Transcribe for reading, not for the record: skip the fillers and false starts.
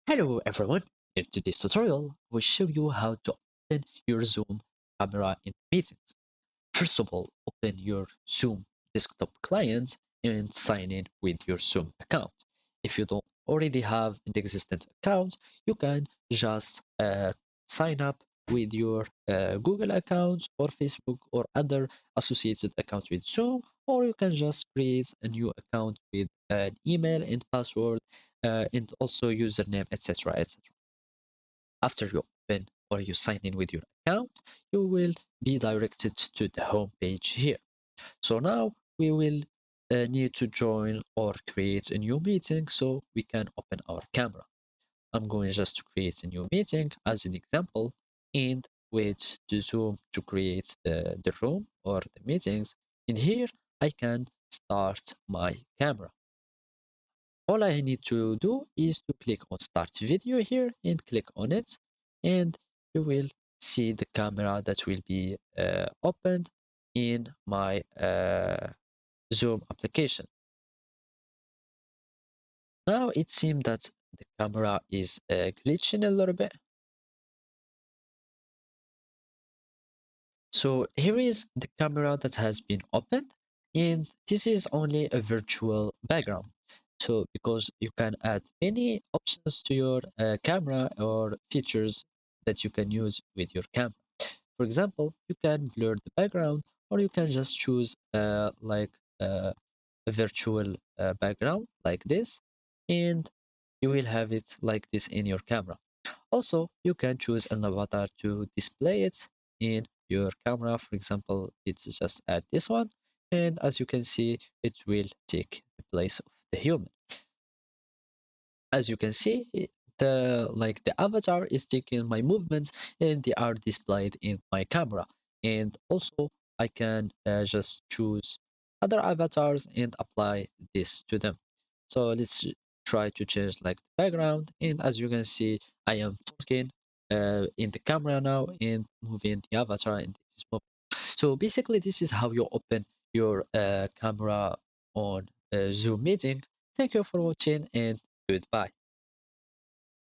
Hello everyone! In today's tutorial, we'll show you how to open your Zoom camera in meetings. First of all, open your Zoom desktop client and sign in with your Zoom account. If you don't already have an existing account, you can just sign up with your Google account or Facebook or other associated account with Zoom, or you can just create a new account with an email and password and also username, etc. etc. After you open or you sign in with your account, you will be directed to the home page here. So now we will need to join or create a new meeting so we can open our camera. I'm going just to create a new meeting as an example and wait to Zoom to create the room or the meetings. In here, I can start my camera. All I need to do is to click on start video here and click on it, and you will see the camera that will be opened in my Zoom application. Now it seems that the camera is glitching a little bit. So here is the camera that has been opened, and this is only a virtual background. So because you can add many options to your camera or features that you can use with your camera. For example, you can blur the background, or you can just choose a virtual background like this, and you will have it like this in your camera. Also, you can choose an avatar to display it in your camera. For example, it's just add this one, and as you can see, it will take the place of the human. As you can see, the avatar is taking my movements and they are displayed in my camera. And also, I can just choose other avatars and apply this to them. So let's try to change like the background, and as you can see, I am talking in the camera now and moving the avatar and this is moving. So basically, this is how you open your camera on Zoom meeting. Thank you for watching and goodbye.